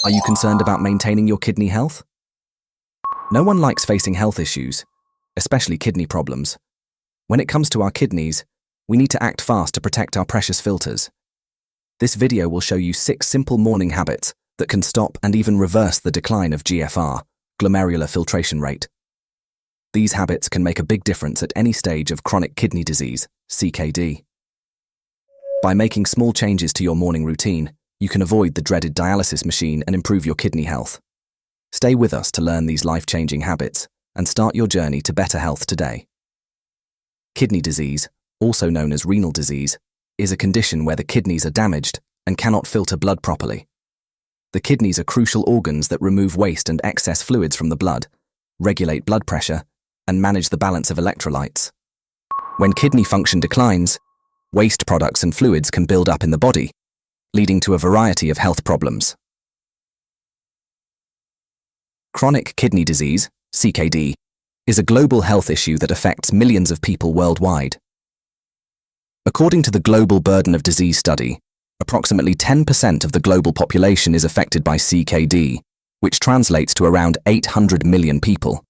Are you concerned about maintaining your kidney health? No one likes facing health issues, especially kidney problems. When it comes to our kidneys, we need to act fast to protect our precious filters. This video will show you 6 simple morning habits that can stop and even reverse the decline of GFR, glomerular filtration rate. These habits can make a big difference at any stage of chronic kidney disease, CKD. By making small changes to your morning routine, you can avoid the dreaded dialysis machine and improve your kidney health. Stay with us to learn these life-changing habits and start your journey to better health today. Kidney disease, also known as renal disease, is a condition where the kidneys are damaged and cannot filter blood properly. The kidneys are crucial organs that remove waste and excess fluids from the blood, regulate blood pressure, and manage the balance of electrolytes. When kidney function declines, waste products and fluids can build up in the body, leading to a variety of health problems. Chronic kidney disease, CKD, is a global health issue that affects millions of people worldwide. According to the Global Burden of Disease study, approximately 10% of the global population is affected by CKD, which translates to around 800 million people.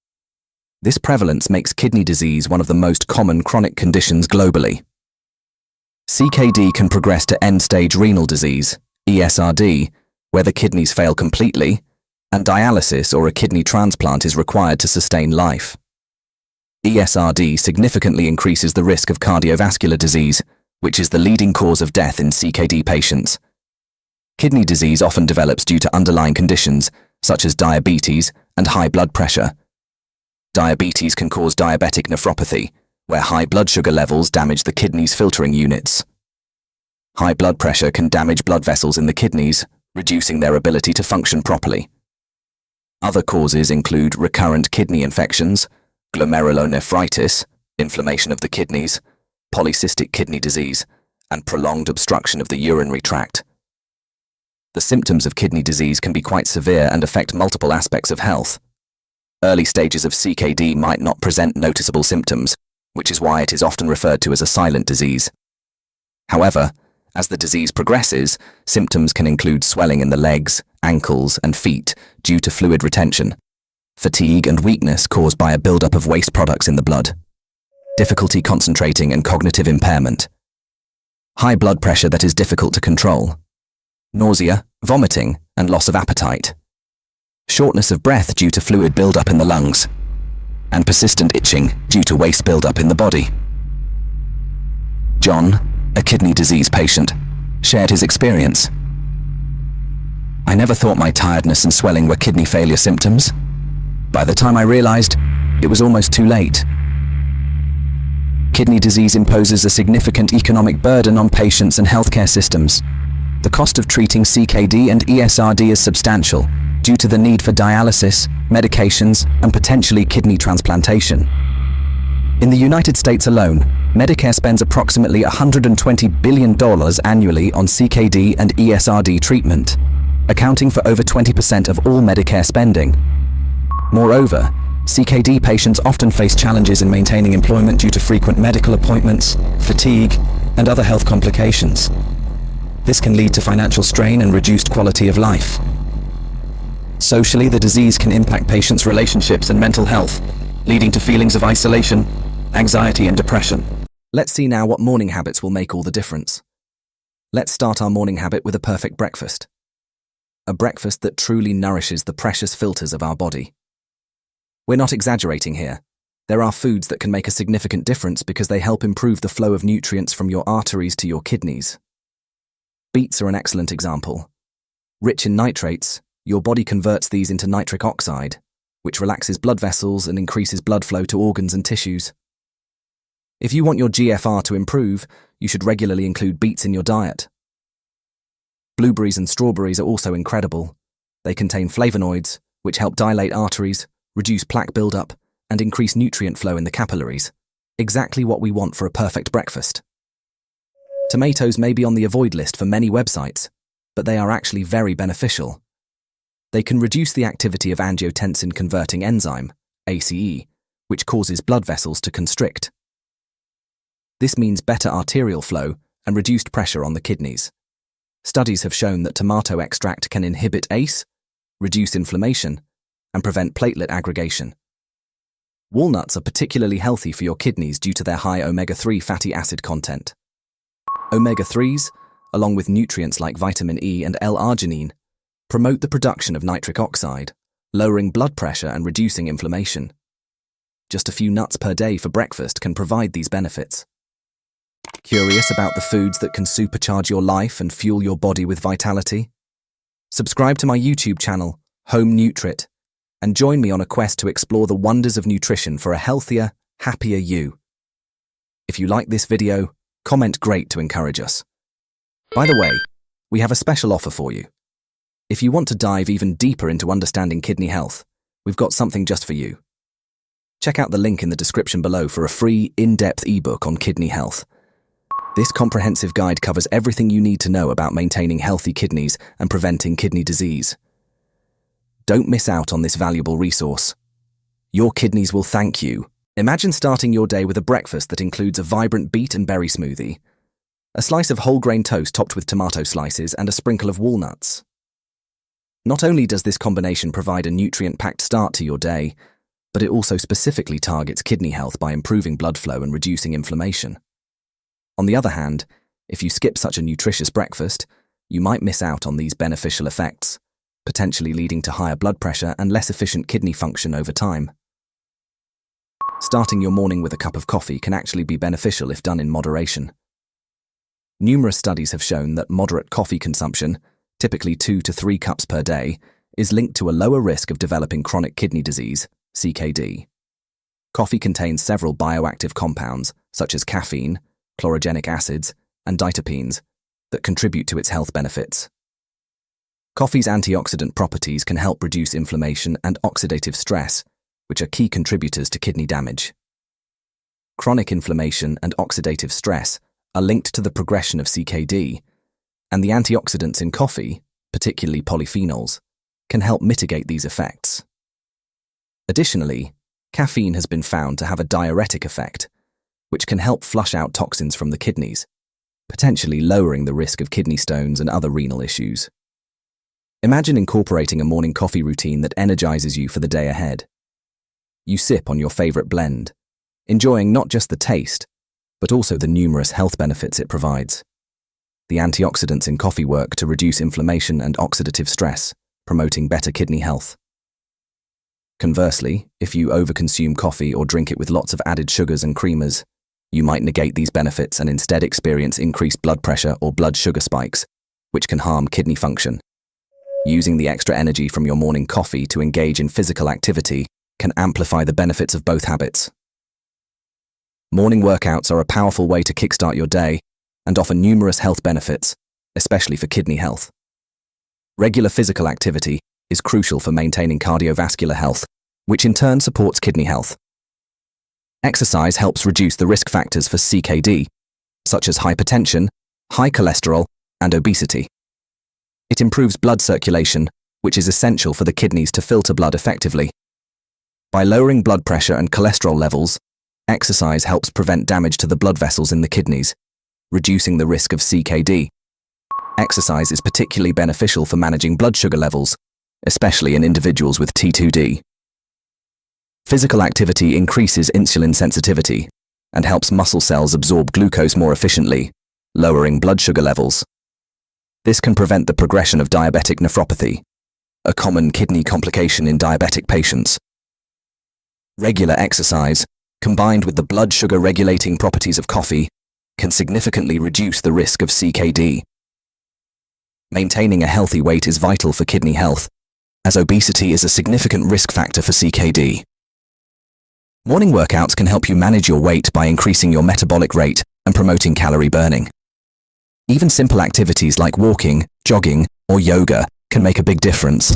This prevalence makes kidney disease one of the most common chronic conditions globally. CKD can progress to end-stage renal disease, ESRD, where the kidneys fail completely, and dialysis or a kidney transplant is required to sustain life. ESRD significantly increases the risk of cardiovascular disease, which is the leading cause of death in CKD patients. Kidney disease often develops due to underlying conditions, such as diabetes and high blood pressure. Diabetes can cause diabetic nephropathy, where high blood sugar levels damage the kidney's filtering units. High blood pressure can damage blood vessels in the kidneys, reducing their ability to function properly. Other causes include recurrent kidney infections, glomerulonephritis, inflammation of the kidneys, polycystic kidney disease, and prolonged obstruction of the urinary tract. The symptoms of kidney disease can be quite severe and affect multiple aspects of health. Early stages of CKD might not present noticeable symptoms, which is why it is often referred to as a silent disease. However, as the disease progresses, symptoms can include swelling in the legs, ankles, and feet due to fluid retention, fatigue and weakness caused by a buildup of waste products in the blood, difficulty concentrating and cognitive impairment, high blood pressure that is difficult to control, nausea, vomiting, and loss of appetite, shortness of breath due to fluid buildup in the lungs, and persistent itching due to waste buildup in the body. John, a kidney disease patient, shared his experience. "I never thought my tiredness and swelling were kidney failure symptoms. By the time I realized, it was almost too late." Kidney disease imposes a significant economic burden on patients and healthcare systems. The cost of treating CKD and ESRD is substantial, due to the need for dialysis, medications, and potentially kidney transplantation. In the United States alone, Medicare spends approximately $120 billion annually on CKD and ESRD treatment, accounting for over 20% of all Medicare spending. Moreover, CKD patients often face challenges in maintaining employment due to frequent medical appointments, fatigue, and other health complications. This can lead to financial strain and reduced quality of life. Socially, the disease can impact patients' relationships and mental health, leading to feelings of isolation, anxiety, and depression. Let's see now what morning habits will make all the difference. Let's start our morning habit with a perfect breakfast. A breakfast that truly nourishes the precious filters of our body. We're not exaggerating here. There are foods that can make a significant difference because they help improve the flow of nutrients from your arteries to your kidneys. Beets are an excellent example. Rich in nitrates, your body converts these into nitric oxide, which relaxes blood vessels and increases blood flow to organs and tissues. If you want your GFR to improve, you should regularly include beets in your diet. Blueberries and strawberries are also incredible. They contain flavonoids, which help dilate arteries, reduce plaque buildup, and increase nutrient flow in the capillaries. Exactly what we want for a perfect breakfast. Tomatoes may be on the avoid list for many websites, but they are actually very beneficial. They can reduce the activity of angiotensin-converting enzyme, ACE, which causes blood vessels to constrict. This means better arterial flow and reduced pressure on the kidneys. Studies have shown that tomato extract can inhibit ACE, reduce inflammation, and prevent platelet aggregation. Walnuts are particularly healthy for your kidneys due to their high omega-3 fatty acid content. Omega-3s, along with nutrients like vitamin E and L-arginine, promote the production of nitric oxide, lowering blood pressure and reducing inflammation. Just a few nuts per day for breakfast can provide these benefits. Curious about the foods that can supercharge your life and fuel your body with vitality? Subscribe to my YouTube channel, Home Nutrit, and join me on a quest to explore the wonders of nutrition for a healthier, happier you. If you like this video, comment great to encourage us. By the way, we have a special offer for you. If you want to dive even deeper into understanding kidney health, we've got something just for you. Check out the link in the description below for a free, in-depth ebook on kidney health. This comprehensive guide covers everything you need to know about maintaining healthy kidneys and preventing kidney disease. Don't miss out on this valuable resource. Your kidneys will thank you. Imagine starting your day with a breakfast that includes a vibrant beet and berry smoothie, a slice of whole grain toast topped with tomato slices, and a sprinkle of walnuts. Not only does this combination provide a nutrient-packed start to your day, but it also specifically targets kidney health by improving blood flow and reducing inflammation. On the other hand, if you skip such a nutritious breakfast, you might miss out on these beneficial effects, potentially leading to higher blood pressure and less efficient kidney function over time. Starting your morning with a cup of coffee can actually be beneficial if done in moderation. Numerous studies have shown that moderate coffee consumption, typically 2 to 3 cups per day, is linked to a lower risk of developing chronic kidney disease, CKD. Coffee contains several bioactive compounds, such as caffeine, chlorogenic acids, and diterpenes, that contribute to its health benefits. Coffee's antioxidant properties can help reduce inflammation and oxidative stress, which are key contributors to kidney damage. Chronic inflammation and oxidative stress are linked to the progression of CKD, and the antioxidants in coffee, particularly polyphenols, can help mitigate these effects. Additionally, caffeine has been found to have a diuretic effect, which can help flush out toxins from the kidneys, potentially lowering the risk of kidney stones and other renal issues. Imagine incorporating a morning coffee routine that energizes you for the day ahead. You sip on your favorite blend, enjoying not just the taste, but also the numerous health benefits it provides. The antioxidants in coffee work to reduce inflammation and oxidative stress, promoting better kidney health. Conversely, if you overconsume coffee or drink it with lots of added sugars and creamers, you might negate these benefits and instead experience increased blood pressure or blood sugar spikes, which can harm kidney function. Using the extra energy from your morning coffee to engage in physical activity can amplify the benefits of both habits. Morning workouts are a powerful way to kickstart your day and offer numerous health benefits, especially for kidney health. Regular physical activity is crucial for maintaining cardiovascular health, which in turn supports kidney health. Exercise helps reduce the risk factors for CKD, such as hypertension, high cholesterol, and obesity. It improves blood circulation, which is essential for the kidneys to filter blood effectively. By lowering blood pressure and cholesterol levels, exercise helps prevent damage to the blood vessels in the kidneys, reducing the risk of CKD. Exercise is particularly beneficial for managing blood sugar levels, especially in individuals with T2D. Physical activity increases insulin sensitivity and helps muscle cells absorb glucose more efficiently, lowering blood sugar levels. This can prevent the progression of diabetic nephropathy, a common kidney complication in diabetic patients. Regular exercise, combined with the blood sugar regulating properties of coffee, can significantly reduce the risk of CKD. Maintaining a healthy weight is vital for kidney health, as obesity is a significant risk factor for CKD. Morning workouts can help you manage your weight by increasing your metabolic rate and promoting calorie burning. Even simple activities like walking, jogging, or yoga can make a big difference.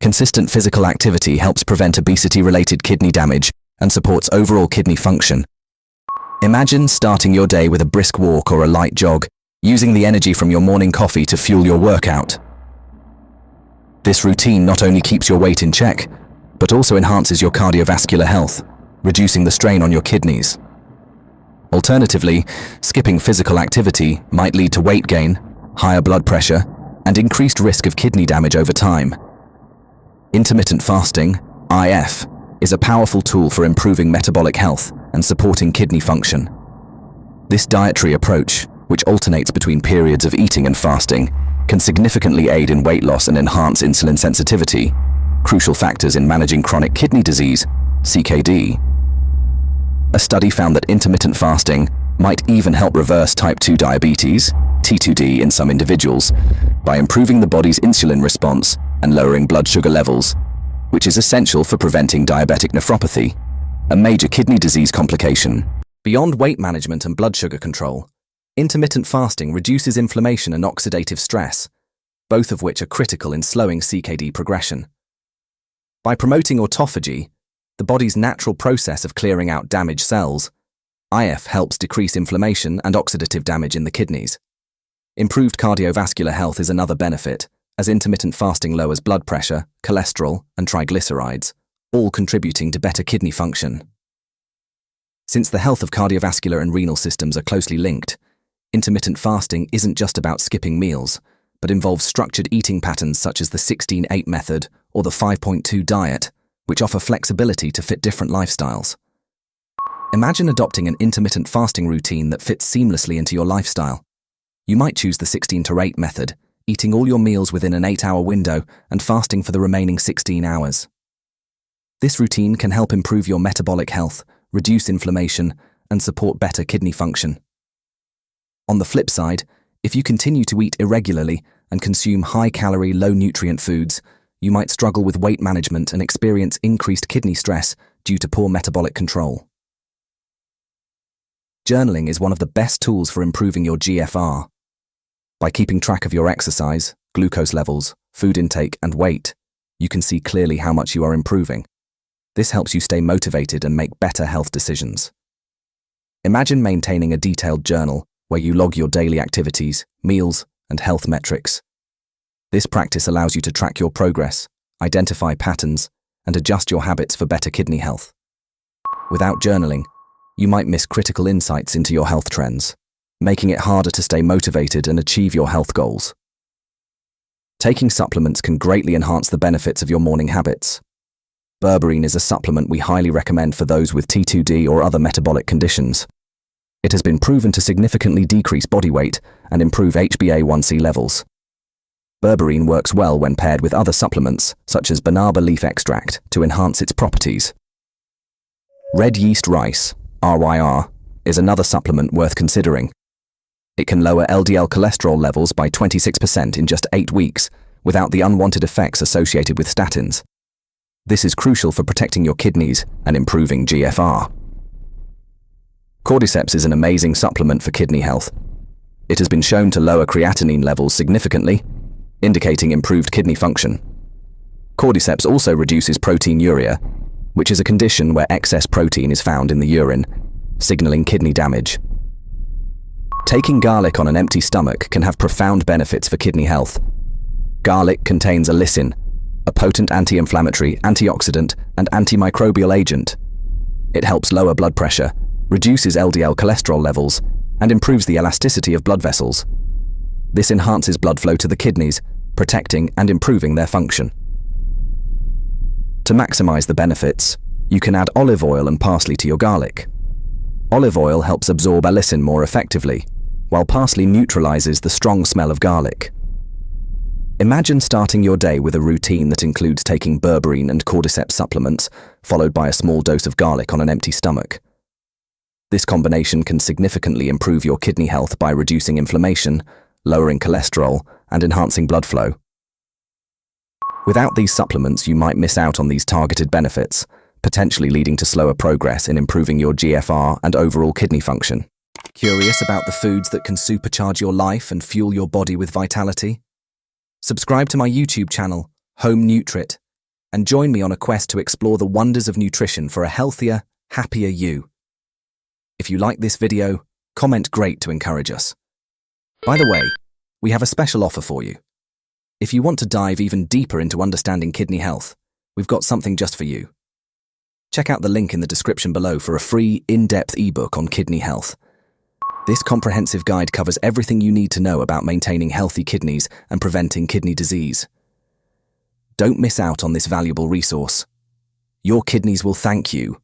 Consistent physical activity helps prevent obesity-related kidney damage and supports overall kidney function. Imagine starting your day with a brisk walk or a light jog, using the energy from your morning coffee to fuel your workout. This routine not only keeps your weight in check, but also enhances your cardiovascular health, reducing the strain on your kidneys. Alternatively, skipping physical activity might lead to weight gain, higher blood pressure, and increased risk of kidney damage over time. Intermittent fasting, IF, is a powerful tool for improving metabolic health and supporting kidney function. This dietary approach, which alternates between periods of eating and fasting, can significantly aid in weight loss and enhance insulin sensitivity, crucial factors in managing chronic kidney disease, CKD. A study found that intermittent fasting might even help reverse type 2 diabetes, T2D, in some individuals by improving the body's insulin response and lowering blood sugar levels, which is essential for preventing diabetic nephropathy, a major kidney disease complication. Beyond weight management and blood sugar control, intermittent fasting reduces inflammation and oxidative stress, both of which are critical in slowing CKD progression. By promoting autophagy, the body's natural process of clearing out damaged cells, IF helps decrease inflammation and oxidative damage in the kidneys. Improved cardiovascular health is another benefit, as intermittent fasting lowers blood pressure, cholesterol, and triglycerides, all contributing to better kidney function. Since the health of cardiovascular and renal systems are closely linked, intermittent fasting isn't just about skipping meals, but involves structured eating patterns such as the 16-8 method or the 5.2 diet, which offer flexibility to fit different lifestyles. Imagine adopting an intermittent fasting routine that fits seamlessly into your lifestyle. You might choose the 16-8 method, eating all your meals within an 8-hour window and fasting for the remaining 16 hours. This routine can help improve your metabolic health, reduce inflammation, and support better kidney function. On the flip side, if you continue to eat irregularly and consume high-calorie, low-nutrient foods, you might struggle with weight management and experience increased kidney stress due to poor metabolic control. Journaling is one of the best tools for improving your GFR. By keeping track of your exercise, glucose levels, food intake, and weight, you can see clearly how much you are improving. This helps you stay motivated and make better health decisions. Imagine maintaining a detailed journal where you log your daily activities, meals, and health metrics. This practice allows you to track your progress, identify patterns, and adjust your habits for better kidney health. Without journaling, you might miss critical insights into your health trends, making it harder to stay motivated and achieve your health goals. Taking supplements can greatly enhance the benefits of your morning habits. Berberine is a supplement we highly recommend for those with T2D or other metabolic conditions. It has been proven to significantly decrease body weight and improve HbA1c levels. Berberine works well when paired with other supplements, such as banaba leaf extract, to enhance its properties. Red yeast rice, RYR, is another supplement worth considering. It can lower LDL cholesterol levels by 26% in just 8 weeks, without the unwanted effects associated with statins. This is crucial for protecting your kidneys and improving GFR. Cordyceps is an amazing supplement for kidney health. It has been shown to lower creatinine levels significantly, indicating improved kidney function. Cordyceps also reduces proteinuria, which is a condition where excess protein is found in the urine, signaling kidney damage. Taking garlic on an empty stomach can have profound benefits for kidney health. Garlic contains allicin, a potent anti-inflammatory, antioxidant, and antimicrobial agent. It helps lower blood pressure, reduces LDL cholesterol levels, and improves the elasticity of blood vessels. This enhances blood flow to the kidneys, protecting and improving their function. To maximize the benefits, you can add olive oil and parsley to your garlic. Olive oil helps absorb allicin more effectively, while parsley neutralizes the strong smell of garlic. Imagine starting your day with a routine that includes taking berberine and cordyceps supplements, followed by a small dose of garlic on an empty stomach. This combination can significantly improve your kidney health by reducing inflammation, lowering cholesterol, and enhancing blood flow. Without these supplements, you might miss out on these targeted benefits, potentially leading to slower progress in improving your GFR and overall kidney function. Curious about the foods that can supercharge your life and fuel your body with vitality? Subscribe to my YouTube channel, Home Nutrit, and join me on a quest to explore the wonders of nutrition for a healthier, happier you. If you like this video, comment great to encourage us. By the way, we have a special offer for you. If you want to dive even deeper into understanding kidney health, we've got something just for you. Check out the link in the description below for a free, in-depth ebook on kidney health. This comprehensive guide covers everything you need to know about maintaining healthy kidneys and preventing kidney disease. Don't miss out on this valuable resource. Your kidneys will thank you.